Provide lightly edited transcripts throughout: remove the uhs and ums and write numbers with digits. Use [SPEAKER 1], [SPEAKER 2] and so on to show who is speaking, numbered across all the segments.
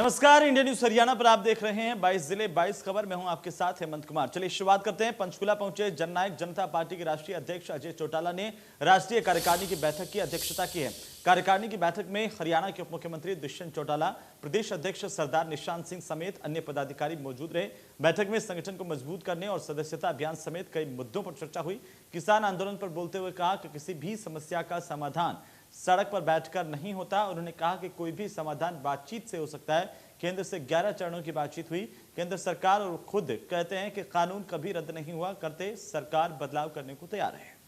[SPEAKER 1] नमस्कार, India news Haryana पर आप देख रहे हैं 22 जिले 22 खबर। मैं हूं आपके साथ हेमंत कुमार। चलिए शुरुआत करते हैं। पंचकुला पहुंचे जननायक जनता पार्टी के राष्ट्रीय अध्यक्ष अजय चौटाला ने राष्ट्रीय कार्यकारिणी की बैठक की अध्यक्षता की है। कार्यकारिणी की बैठक में हरियाणा के उप मुख्यमंत्री दुष्यंत चौटाला, प्रदेश अध्यक्ष सरदार निशांत सिंह समेत अन्य पदाधिकारी मौजूद रहे। बैठक में संगठन को मजबूत करने और सदस्यता अभियान समेत कई मुद्दों पर चर्चा हुई। किसान आंदोलन पर बोलते हुए कहा कि किसी भी समस्या का समाधान सड़क पर बैठकर नहीं होता। उन्होंने कहा कि कोई भी समाधान बातचीत से हो सकता है। केंद्र से 11 चरणों की बातचीत हुई। केंद्र सरकार और खुद कहते हैं कि कानून कभी रद्द नहीं हुआ करते, सरकार बदलाव करने को तैयार है।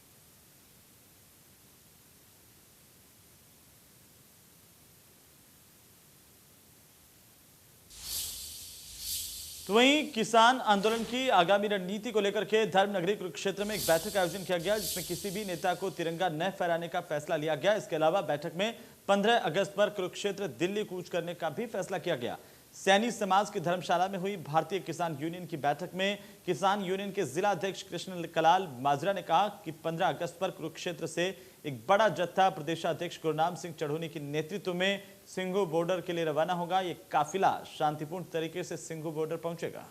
[SPEAKER 1] तो वहीं किसान आंदोलन की आगामी रणनीति को लेकर के धर्मनगरी कुरुक्षेत्र में एक बैठक का आयोजन किया गया, जिसमें किसी भी नेता को तिरंगा न फहराने का फैसला लिया गया। इसके अलावा बैठक में 15 अगस्त पर कुरुक्षेत्र दिल्ली कूच करने का भी फैसला किया गया। सैनी समाज की धर्मशाला में हुई भारतीय किसान यूनियन की बैठक में किसान यूनियन के जिला अध्यक्ष कृष्ण कलाल माजरा ने कहा कि 15 अगस्त पर कुरुक्षेत्र से एक बड़ा जत्था प्रदेशाध्यक्ष गुरनाम सिंह चढ़ोनी के नेतृत्व में सिंघू बॉर्डर के लिए रवाना होगा। ये काफिला शांतिपूर्ण तरीके से सिंघू बॉर्डर पहुंचेगा।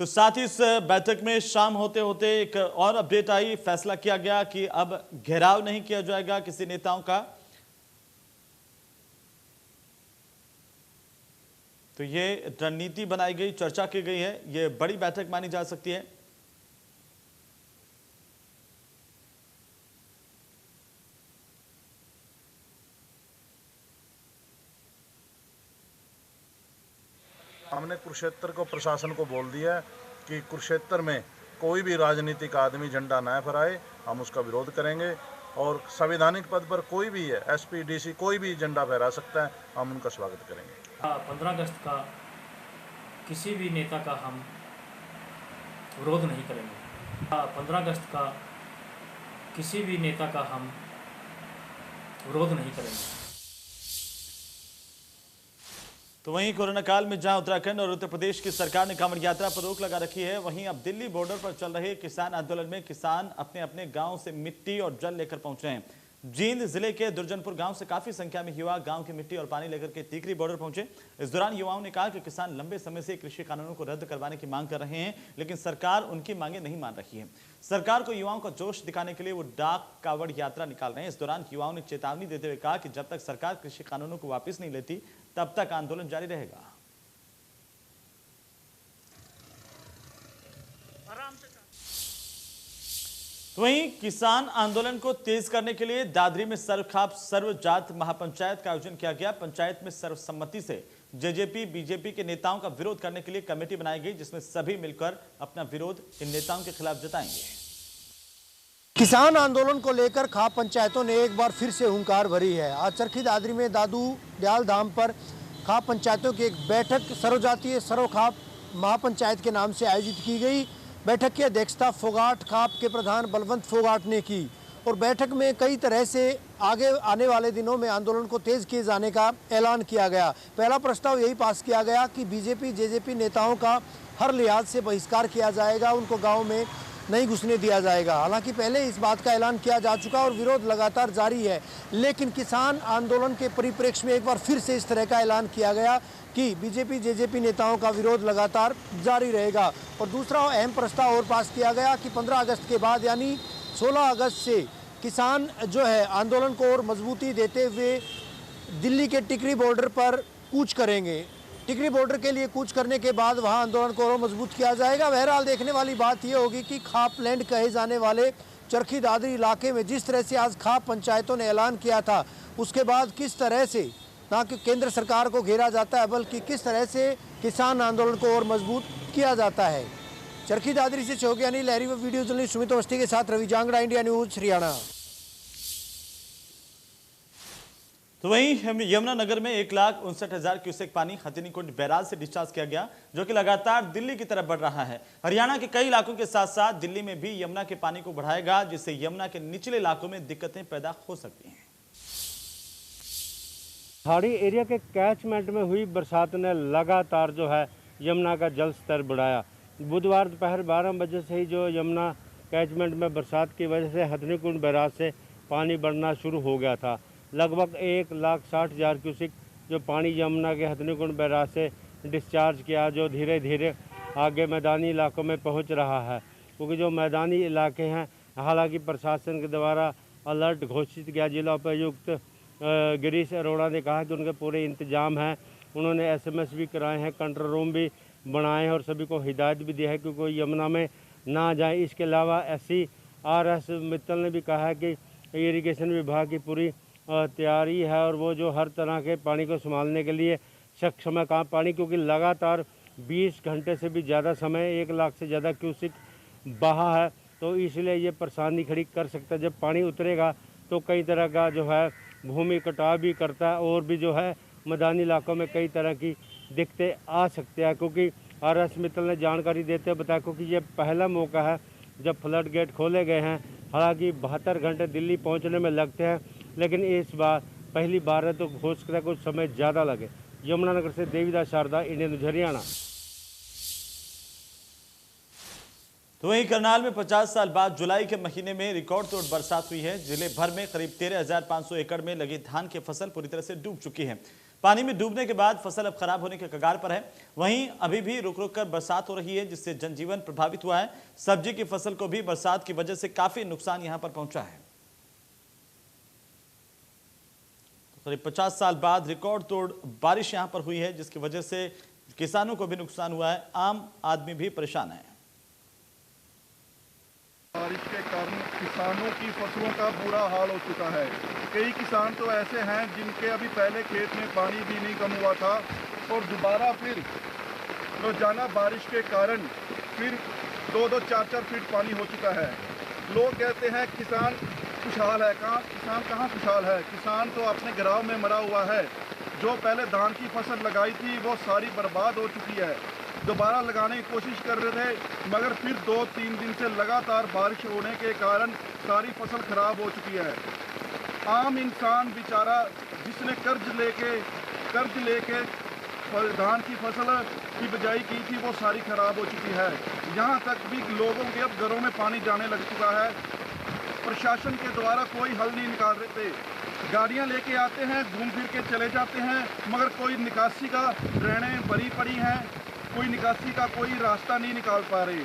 [SPEAKER 1] तो साथ ही इस बैठक में शाम होते होते एक और अपडेट आई। फैसला किया गया कि अब घेराव नहीं किया जाएगा किसी नेताओं का। तो ये रणनीति बनाई गई, चर्चा की गई है। ये बड़ी बैठक मानी जा सकती है।
[SPEAKER 2] हमने कुरुक्षेत्र को प्रशासन को बोल दिया है कि कुरुक्षेत्र में कोई भी राजनीतिक आदमी झंडा न फहराए, हम उसका विरोध करेंगे। और संवैधानिक पद पर कोई भी है, एसपी डीसी कोई भी झंडा फहरा सकता है, हम उनका स्वागत करेंगे।
[SPEAKER 3] 15 अगस्त का किसी भी नेता का हम विरोध नहीं करेंगे। 15 अगस्त का किसी भी नेता का हम विरोध नहीं करेंगे।
[SPEAKER 1] तो वहीं कोरोना काल में जहां उत्तराखंड और उत्तर प्रदेश की सरकार ने कांवड़ यात्रा पर रोक लगा रखी है, वहीं अब दिल्ली बॉर्डर पर चल रहे किसान आंदोलन में किसान अपने अपने गांव से मिट्टी और जल लेकर पहुंच रहे हैं। जींद जिले के दुर्जनपुर गांव से काफी संख्या में युवा गांव की मिट्टी और पानी लेकर के टीकरी बॉर्डर पहुंचे। इस दौरान युवाओं ने कहा कि किसान लंबे समय से कृषि कानूनों को रद्द करवाने की मांग कर रहे हैं, लेकिन सरकार उनकी मांगे नहीं मान रही है। सरकार को युवाओं का जोश दिखाने के लिए वो डाक कावड़ यात्रा निकाल रहे हैं। इस दौरान युवाओं ने चेतावनी देते हुए कहा कि जब तक सरकार कृषि कानूनों को वापस नहीं लेती, तब तक आंदोलन जारी रहेगा। वहीं किसान आंदोलन को तेज करने के लिए दादरी में सर्वखाप सर्वजात महापंचायत का आयोजन किया गया। पंचायत में सर्वसम्मति से जेजेपी बीजेपी के नेताओं का विरोध करने के लिए कमेटी बनाई गई, जिसमें सभी मिलकर अपना विरोध इन नेताओं के खिलाफ जताएंगे।
[SPEAKER 4] किसान आंदोलन को लेकर खाप पंचायतों ने एक बार फिर से हुंकार भरी है। आज चरखी दादरी में दादू दयाल धाम पर खाप पंचायतों की एक बैठक सर्वजातीय सर्वखाप महापंचायत के नाम से आयोजित की गई। बैठक की अध्यक्षता फोगाट खाप के प्रधान बलवंत फोगाट ने की और बैठक में कई तरह से आगे आने वाले दिनों में आंदोलन को तेज किए जाने का ऐलान किया गया। पहला प्रस्ताव यही पास किया गया कि बीजेपी जेजेपी नेताओं का हर लिहाज से बहिष्कार किया जाएगा, उनको गाँव में नहीं घुसने दिया जाएगा। हालांकि पहले इस बात का ऐलान किया जा चुका और विरोध लगातार जारी है, लेकिन किसान आंदोलन के परिप्रेक्ष्य में एक बार फिर से इस तरह का ऐलान किया गया कि बीजेपी जेजेपी नेताओं का विरोध लगातार जारी रहेगा। और दूसरा अहम प्रस्ताव और पास किया गया कि 15 अगस्त के बाद यानी 16 अगस्त से किसान जो है आंदोलन को और मजबूती देते हुए दिल्ली के टिकरी बॉर्डर पर कूच करेंगे। टिकरी बॉर्डर के लिए कूच करने के बाद वहां आंदोलन को और मजबूत किया जाएगा। बहरहाल देखने वाली बात यह होगी कि खापलैंड कहे जाने वाले चरखी दादरी इलाके में जिस तरह से आज खाप पंचायतों ने ऐलान किया था, उसके बाद किस तरह से ना कि केंद्र सरकार को घेरा जाता है, बल्कि किस तरह से किसान आंदोलन को और मजबूत किया जाता है। चरखी दादरी से चौकियानी लहरी व वीडियो जर्नलिस्ट सुमित अवस्थी के साथ रवि जांगड़ा, इंडिया न्यूज हरियाणा।
[SPEAKER 1] तो वहीं यमुनानगर में 1,59,000 क्यूसेक पानी हथिनीकुंड बैराज से डिस्चार्ज किया गया, जो कि लगातार दिल्ली की तरफ बढ़ रहा है। हरियाणा के कई इलाकों के साथ साथ दिल्ली में भी यमुना के पानी को बढ़ाएगा, जिससे यमुना के निचले इलाकों में दिक्कतें पैदा हो सकती हैं।
[SPEAKER 5] पहाड़ी एरिया के कैचमेंट में हुई बरसात ने लगातार जो है यमुना का जल स्तर बढ़ाया। बुधवार दोपहर 12 बजे से ही जो यमुना कैचमेंट में बरसात की वजह से हथनीकुंड बैराज से पानी बढ़ना शुरू हो गया था। लगभग 1,60,000 क्यूसिक जो पानी यमुना के हथनीकुंड बैराज से डिस्चार्ज किया, जो धीरे धीरे आगे मैदानी इलाकों में पहुंच रहा है, क्योंकि जो मैदानी इलाके हैं, हालांकि प्रशासन के द्वारा अलर्ट घोषित किया। जिला उपायुक्त गिरीश अरोड़ा ने कहा कि उनके पूरे इंतजाम हैं। उन्होंने SMS भी कराए हैं, कंट्रोल रूम भी बनाए हैं और सभी को हिदायत भी दी है कि कोई यमुना में ना जाए। इसके अलावा SCRS मित्तल ने भी कहा है कि इरिगेशन विभाग की पूरी तैयारी है और वो जो हर तरह के पानी को संभालने के लिए सक्षम है। कहाँ पानी, क्योंकि लगातार 20 घंटे से भी ज़्यादा समय 1 लाख से ज़्यादा क्यूसिक बहा है, तो इसलिए ये परेशानी खड़ी कर सकता है। जब पानी उतरेगा तो कई तरह का जो है भूमि कटाव भी करता है और भी जो है मैदानी इलाकों में कई तरह की दिक्कतें आ सकते हैं। क्योंकि RS मित्तल ने जानकारी देते हुए बताया, क्योंकि ये पहला मौका है जब फ्लड गेट खोले गए हैं। हालांकि 72 घंटे दिल्ली पहुंचने में लगते हैं, लेकिन इस बार पहली बार है तो हो सकता है कुछ समय ज़्यादा लगे। यमुनानगर से देवीदास शारदा, इंडियन न्यूज़ हरियाणा।
[SPEAKER 1] तो वहीं करनाल में 50 साल बाद जुलाई के महीने में रिकॉर्ड तोड़ बरसात हुई है। जिले भर में करीब 13,500 एकड़ में लगी धान की फसल पूरी तरह से डूब चुकी है। पानी में डूबने के बाद फसल अब खराब होने के कगार पर है। वहीं अभी भी रुक रुक कर बरसात हो रही है, जिससे जनजीवन प्रभावित हुआ है। सब्जी की फसल को भी बरसात की वजह से काफी नुकसान यहां पर पहुंचा है। तो करीब 50 साल बाद रिकॉर्ड तोड़ बारिश यहां पर हुई है, जिसकी वजह से किसानों को भी नुकसान हुआ है, आम आदमी भी परेशान है।
[SPEAKER 6] बारिश के कारण किसानों की फसलों का बुरा हाल हो चुका है। कई किसान तो ऐसे हैं जिनके अभी पहले खेत में पानी भी नहीं कम हुआ था और दोबारा फिर रोजाना बारिश के कारण फिर 2-2, 4-4 फीट पानी हो चुका है। लोग कहते हैं किसान खुशहाल है। किसान कहाँ खुशहाल है? किसान तो अपने घराव में मरा हुआ है। जो पहले धान की फसल लगाई थी वो सारी बर्बाद हो चुकी है। दोबारा लगाने की कोशिश कर रहे थे, मगर फिर 2-3 दिन से लगातार बारिश होने के कारण सारी फसल खराब हो चुकी है। आम इंसान बेचारा जिसने कर्ज लेके धान की फसल की बिजाई की थी वो सारी खराब हो चुकी है। यहाँ तक भी लोगों के अब घरों में पानी जाने लग चुका है। प्रशासन के द्वारा कोई हल नहीं निकाल रहे थे। गाड़ियाँ लेके आते हैं, घूम फिर के चले जाते हैं, मगर कोई निकासी का ड्रेनें भरी पड़ी हैं, कोई निकासी का कोई रास्ता नहीं निकाल पा रहे।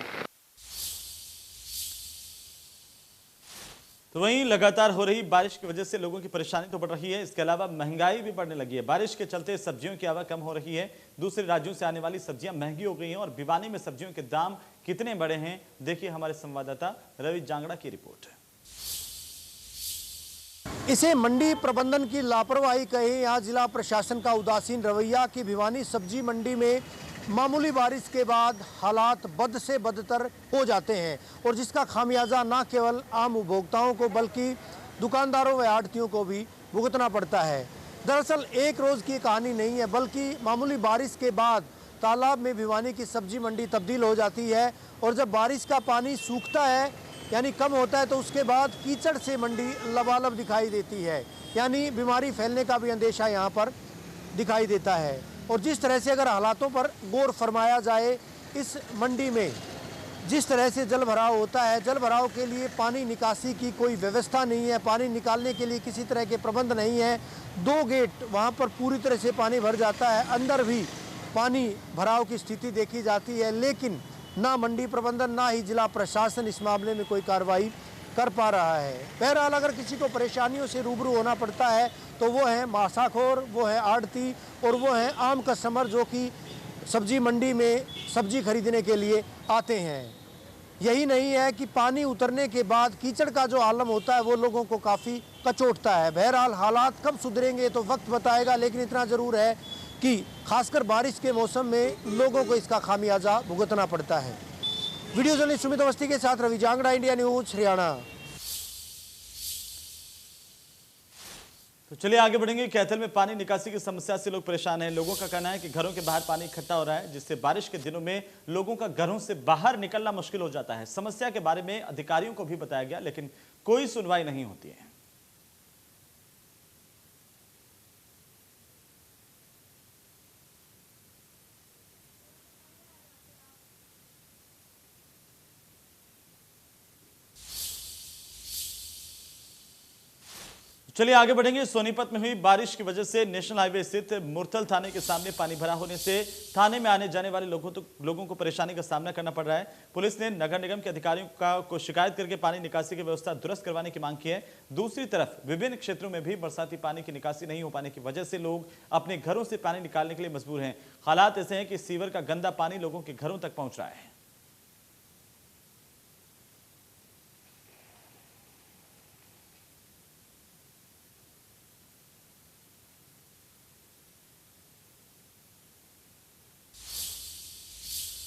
[SPEAKER 1] तो वहीं लगातार हो रही बारिश की वजह से लोगों की परेशानी तो बढ़ रही है। इसके अलावा महंगाई भी बढ़ने लगी है। बारिश के चलते सब्जियों की आवक कम हो रही है। दूसरे राज्यों से आने वाली सब्जियां महंगी हो गई हैं और भिवानी में सब्जियों के दाम कितने बढ़े हैं, देखिए हमारे संवाददाता रवि जांगड़ा की रिपोर्ट।
[SPEAKER 4] इसे मंडी प्रबंधन की लापरवाही कहे या जिला प्रशासन का उदासीन रवैया कि भिवानी सब्जी मंडी में मामूली बारिश के बाद हालात बद से बदतर हो जाते हैं और जिसका खामियाजा न केवल आम उपभोक्ताओं को बल्कि दुकानदारों व आढ़तियों को भी भुगतना पड़ता है। दरअसल एक रोज़ की कहानी नहीं है, बल्कि मामूली बारिश के बाद तालाब में भिवानी की सब्जी मंडी तब्दील हो जाती है और जब बारिश का पानी सूखता है यानी कम होता है तो उसके बाद कीचड़ से मंडी लबालब दिखाई देती है, यानी बीमारी फैलने का भी अंदेशा यहाँ पर दिखाई देता है। और जिस तरह से अगर हालातों पर गौर फरमाया जाए, इस मंडी में जिस तरह से जल भराव होता है, जल भराव के लिए पानी निकासी की कोई व्यवस्था नहीं है, पानी निकालने के लिए किसी तरह के प्रबंध नहीं है। 2 गेट वहाँ पर पूरी तरह से पानी भर जाता है, अंदर भी पानी भराव की स्थिति देखी जाती है, लेकिन ना मंडी प्रबंधन ना ही जिला प्रशासन इस मामले में कोई कार्रवाई कर पा रहा है। बहरहाल अगर किसी को परेशानियों से रूबरू होना पड़ता है तो वो है मासाखोर, वो है आढ़ती और वो है आम कस्टमर जो कि सब्जी मंडी में सब्जी खरीदने के लिए आते हैं। यही नहीं है कि पानी उतरने के बाद कीचड़ का जो आलम होता है वो लोगों को काफ़ी कचोटता है। बहरहाल हालात कब सुधरेंगे तो वक्त बताएगा, लेकिन इतना ज़रूर है कि खासकर बारिश के मौसम में लोगों को इसका खामियाजा भुगतना पड़ता है। वीडियो जर्नलिस्ट सुमित अवस्थी के साथ रवि जांगड़ा, इंडिया न्यूज हरियाणा।
[SPEAKER 1] तो चलिए आगे बढ़ेंगे। कैथल में पानी निकासी की समस्या से लोग परेशान हैं। लोगों का कहना है कि घरों के बाहर पानी इकट्ठा हो रहा है, जिससे बारिश के दिनों में लोगों का घरों से बाहर निकलना मुश्किल हो जाता है। समस्या के बारे में अधिकारियों को भी बताया गया, लेकिन कोई सुनवाई नहीं होती है। चलिए आगे बढ़ेंगे। सोनीपत में हुई बारिश की वजह से नेशनल हाईवे स्थित मुरथल थाने के सामने पानी भरा होने से थाने में आने जाने वाले लोगों को परेशानी का सामना करना पड़ रहा है। पुलिस ने नगर निगम के अधिकारियों को शिकायत करके पानी निकासी की व्यवस्था दुरुस्त करवाने की मांग की है। दूसरी तरफ विभिन्न क्षेत्रों में भी बरसाती पानी की निकासी नहीं हो पाने की वजह से लोग अपने घरों से पानी निकालने के लिए मजबूर हैं। हालात ऐसे हैं कि सीवर का गंदा पानी लोगों के घरों तक पहुंच रहा है।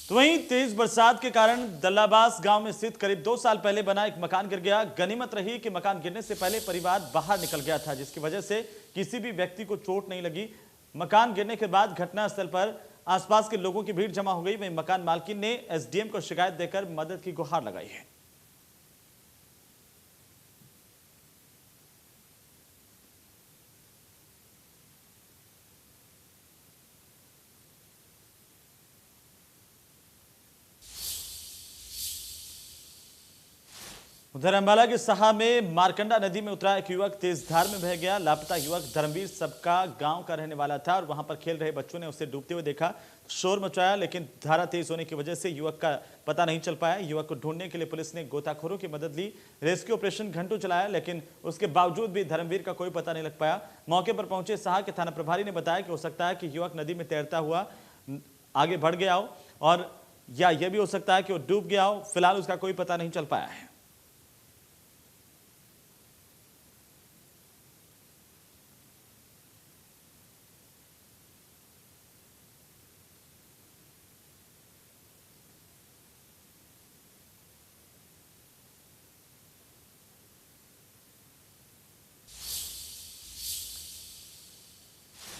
[SPEAKER 1] तो वहीं तेज बरसात के कारण दल्लाबास गांव में स्थित करीब 2 साल पहले बना एक मकान गिर गया। गनीमत रही कि मकान गिरने से पहले परिवार बाहर निकल गया था, जिसकी वजह से किसी भी व्यक्ति को चोट नहीं लगी। मकान गिरने के बाद घटनास्थल पर आसपास के लोगों की भीड़ जमा हो गई। वहीं मकान मालकिन ने एसडीएम को शिकायत देकर मदद की गुहार लगाई है। उधर अंबाला के साहा में मारकंडा नदी में उतरा एक युवक तेज धार में बह गया। लापता युवक धर्मवीर सबका गांव का रहने वाला था और वहां पर खेल रहे बच्चों ने उसे डूबते हुए देखा, शोर मचाया, लेकिन धारा तेज होने की वजह से युवक का पता नहीं चल पाया। युवक को ढूंढने के लिए पुलिस ने गोताखोरों की मदद ली। रेस्क्यू ऑपरेशन घंटों चलाया, लेकिन उसके बावजूद भी धर्मवीर का कोई पता नहीं लग पाया। मौके पर पहुंचे साहा के थाना प्रभारी ने बताया कि हो सकता है कि युवक नदी में तैरता हुआ आगे बढ़ गया हो और या यह भी हो सकता है कि वो डूब गया हो। फिलहाल उसका कोई पता नहीं चल पाया है।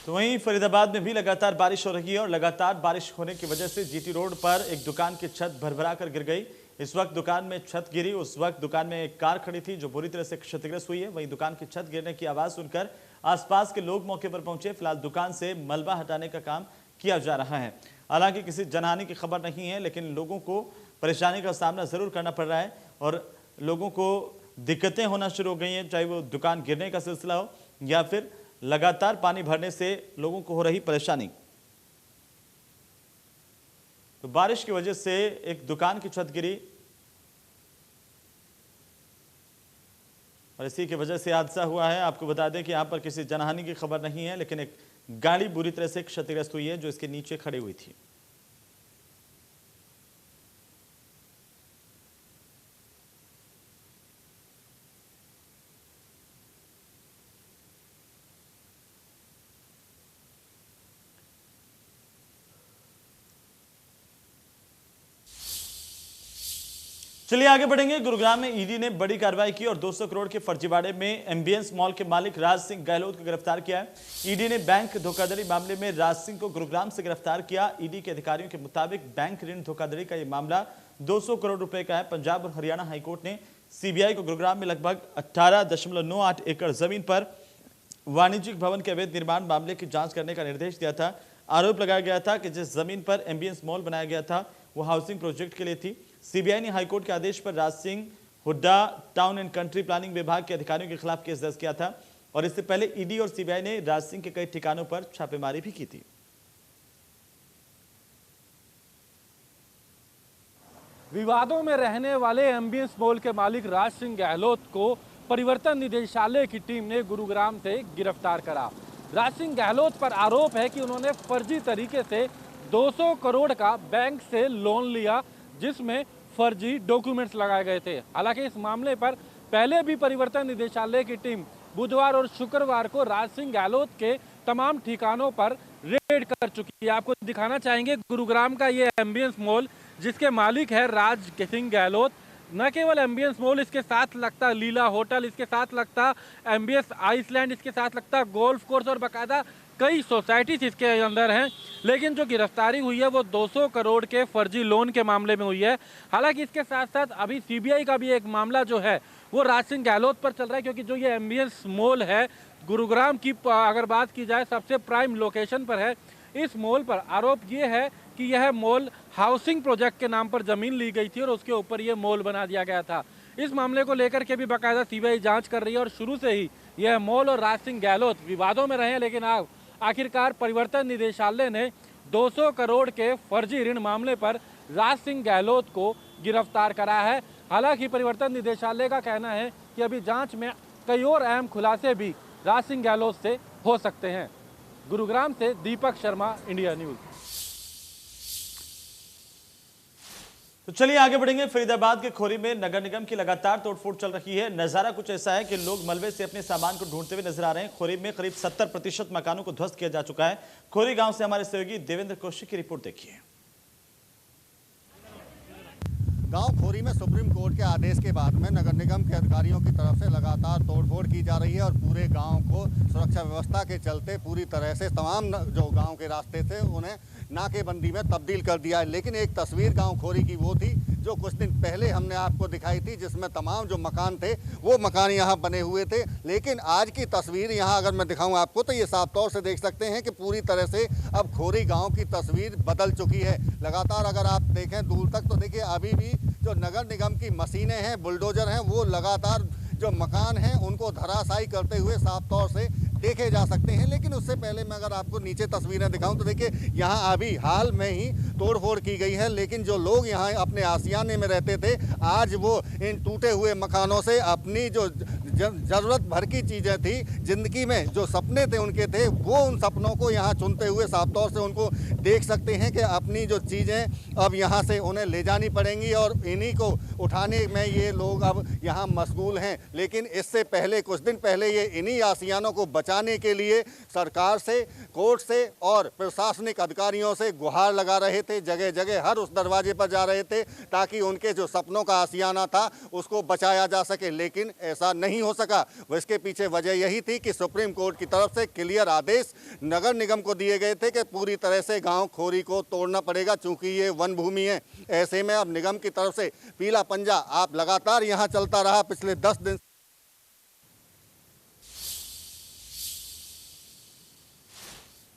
[SPEAKER 1] तो वहीं फरीदाबाद में भी लगातार बारिश हो रही है और लगातार बारिश होने की वजह से जीटी रोड पर एक दुकान की छत भरभरा कर गिर गई। इस वक्त दुकान में छत गिरी, उस वक्त दुकान में एक कार खड़ी थी जो बुरी तरह से क्षतिग्रस्त हुई है। वहीं दुकान की छत गिरने की आवाज सुनकर आसपास के लोग मौके पर पहुंचे। फिलहाल दुकान से मलबा हटाने का काम किया जा रहा है। हालांकि किसी जनहानि की खबर नहीं है, लेकिन लोगों को परेशानी का सामना जरूर करना पड़ रहा है और लोगों को दिक्कतें होना शुरू हो गई हैं, चाहे वो दुकान गिरने का सिलसिला हो या फिर लगातार पानी भरने से लोगों को हो रही परेशानी। तो बारिश की वजह से एक दुकान की छत गिरी और इसी की वजह से हादसा हुआ है। आपको बता दें कि यहां पर किसी जनहानि की खबर नहीं है, लेकिन एक गाड़ी बुरी तरह से क्षतिग्रस्त हुई है जो इसके नीचे खड़ी हुई थी। चलिए आगे बढ़ेंगे। गुरुग्राम में ईडी ने बड़ी कार्रवाई की और 200 करोड़ के फर्जीवाड़े में एम्बियंस मॉल के मालिक राज सिंह गहलोत को गिरफ्तार किया है। ईडी ने बैंक धोखाधड़ी मामले में राज सिंह को गुरुग्राम से गिरफ्तार किया। ईडी के अधिकारियों के मुताबिक बैंक ऋण धोखाधड़ी का यह मामला 200 करोड़ रुपए का है। पंजाब और हरियाणा हाईकोर्ट ने सीबीआई को गुरुग्राम में लगभग 18.98 एकड़ जमीन पर वाणिज्यिक भवन के अवैध निर्माण मामले की जांच करने का निर्देश दिया था। आरोप लगाया गया था कि जिस जमीन पर एम्बियंस मॉल बनाया गया था वो हाउसिंग प्रोजेक्ट के लिए थी। सीबीआई ने हाईकोर्ट के आदेश पर Raj Singh Hooda town and country planning विभाग के अधिकारियों के खिलाफ केस दर्ज किया था और इससे पहले ईडी और सीबीआई ने राज सिंह के कई ठिकानों पर छापेमारी भी की थी।
[SPEAKER 7] विवादों में रहने वाले एम्बियंस मॉल के मालिक राज सिंह गहलोत को परिवर्तन निदेशालय की टीम ने गुरुग्राम से गिरफ्तार करा। राज सिंह गहलोत पर आरोप है कि उन्होंने फर्जी तरीके से 200 करोड़ का बैंक से लोन लिया, जिसमें फर्जी डॉक्यूमेंट्स लगाए गए थे। हालांकि इस मामले पर पहले भी परिवर्तन निदेशालय की टीम बुधवार और शुक्रवार को राज सिंह गहलोत के तमाम ठिकानों पर रेड कर चुकी है। आपको दिखाना चाहेंगे गुरुग्राम का ये एम्बियंस मॉल जिसके मालिक है राज सिंह गहलोत। न केवल एम्बियंस मॉल, इसके साथ लगता लीला होटल, इसके साथ लगता एम्बियंस आइसलैंड, इसके साथ लगता गोल्फ कोर्स और बाकायदा कई सोसाइटीज इसके अंदर हैं। लेकिन जो गिरफ्तारी हुई है वो 200 करोड़ के फर्जी लोन के मामले में हुई है। हालांकि इसके साथ साथ अभी सीबीआई का भी एक मामला जो है वो राज सिंह गहलोत पर चल रहा है, क्योंकि जो ये एम्बियंस मॉल है गुरुग्राम की अगर बात की जाए सबसे प्राइम लोकेशन पर है। इस मॉल पर आरोप ये है कि यह मॉल हाउसिंग प्रोजेक्ट के नाम पर जमीन ली गई थी और उसके ऊपर यह मॉल बना दिया गया था। इस मामले को लेकर के भी बाकायदा सीबीआई जांच कर रही है और शुरू से ही यह मॉल और राज सिंह गहलोत विवादों में रहे, लेकिन आखिरकार परिवर्तन निदेशालय ने 200 करोड़ के फर्जी ऋण मामले पर राज सिंह गहलोत को गिरफ्तार करा है। हालांकि परिवर्तन निदेशालय का कहना है कि अभी जांच में कई और अहम खुलासे भी राज सिंह गहलोत से हो सकते हैं। गुरुग्राम से दीपक शर्मा, इंडिया न्यूज।
[SPEAKER 1] तो चलिए आगे बढ़ेंगे। फरीदाबाद के खोरी में नगर निगम की लगातार तोड़फोड़ चल रही है। नजारा कुछ ऐसा है कि लोग मलबे से अपने सामान को ढूंढते हुए नजर आ रहे हैं। खोरी में करीब 70% मकानों को ध्वस्त किया जा चुका है। खोरी गांव से हमारे सहयोगी देवेंद्र कौशिक की रिपोर्ट देखिए।
[SPEAKER 8] गांव खोरी में सुप्रीम कोर्ट के आदेश के बाद में नगर निगम के अधिकारियों की तरफ से लगातार तोड़फोड़ की जा रही है और पूरे गांव को सुरक्षा व्यवस्था के चलते पूरी तरह से तमाम जो गांव के रास्ते थे उन्हें नाकेबंदी में तब्दील कर दिया है। लेकिन एक तस्वीर गांव खोरी की वो थी जो कुछ दिन पहले हमने आपको दिखाई थी, जिसमें तमाम जो मकान थे वो मकान यहाँ बने हुए थे। लेकिन आज की तस्वीर यहाँ अगर मैं दिखाऊं आपको तो ये साफ तौर से देख सकते हैं कि पूरी तरह से अब खोरी गांव की तस्वीर बदल चुकी है। लगातार अगर आप देखें दूर तक तो देखिए अभी भी जो नगर निगम की मशीनें हैं, बुलडोजर हैं, वो लगातार जो मकान हैं उनको धराशायी करते हुए साफ तौर से देखे जा सकते हैं। लेकिन उससे पहले मैं अगर आपको नीचे तस्वीरें दिखाऊं तो देखिए यहाँ अभी हाल में ही तोड़फोड़ की गई है। लेकिन जो लोग यहाँ अपने आशियाने में रहते थे आज वो इन टूटे हुए मकानों से अपनी जो ज़रूरत भर की चीज़ें थी, ज़िंदगी में जो सपने थे उनके थे, वो उन सपनों को यहाँ चुनते हुए साफ तौर से उनको देख सकते हैं कि अपनी जो चीज़ें अब यहाँ से उन्हें ले जानी पड़ेंगी और इन्हीं को उठाने में ये लोग अब यहाँ मशगूल हैं। लेकिन इससे पहले कुछ दिन पहले ये इन्हीं आशियानों को बचाने के लिए सरकार से, कोर्ट से और प्रशासनिक अधिकारियों से गुहार लगा रहे थे। जगह जगह हर उस दरवाजे पर जा रहे थे ताकि उनके जो सपनों का आशियाना था उसको बचाया जा सके। लेकिन ऐसा नहीं हो सका। इसके पीछे वजह यही थी कि सुप्रीम कोर्ट की तरफ से क्लियर आदेश नगर निगम को दिए गए थे कि पूरी तरह से गांव खोरी को तोड़ना पड़ेगा चूंकि ये वन भूमि है। ऐसे में अब निगम की तरफ से पीला पंजा आप लगातार यहां चलता रहा पिछले 10 दिन।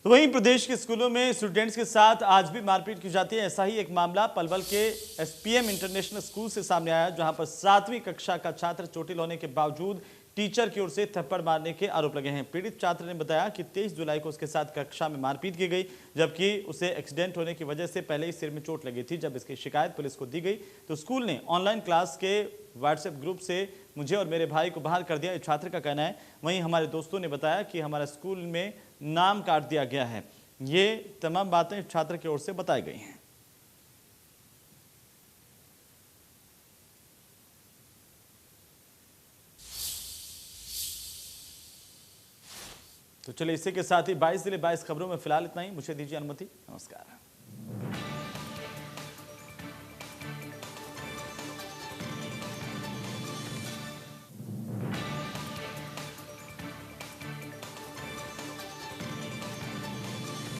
[SPEAKER 1] तो वहीं प्रदेश के स्कूलों में स्टूडेंट्स के साथ आज भी मारपीट की जाती है। ऐसा ही एक मामला पलवल के एसपीएम इंटरनेशनल स्कूल से सामने आया, जहां पर 7वीं कक्षा का छात्र चोटिल होने के बावजूद टीचर की ओर से थप्पड़ मारने के आरोप लगे हैं। पीड़ित छात्र ने बताया कि 23 जुलाई को उसके साथ कक्षा में मारपीट की गई, जबकि उसे एक्सीडेंट होने की वजह से पहले ही सिर में चोट लगी थी। जब इसकी शिकायत पुलिस को दी गई तो स्कूल ने ऑनलाइन क्लास के व्हाट्सएप ग्रुप से मुझे और मेरे भाई को बाहर कर दिया, छात्र का कहना है। वहीं हमारे दोस्तों ने बताया कि हमारा स्कूल में नाम काट दिया गया है। ये तमाम बातें छात्र की ओर से बताई गई हैं। तो चलिए इसी के साथ ही 22 जिले 22 खबरों में फिलहाल इतना ही। मुझे दीजिए अनुमति। नमस्कार।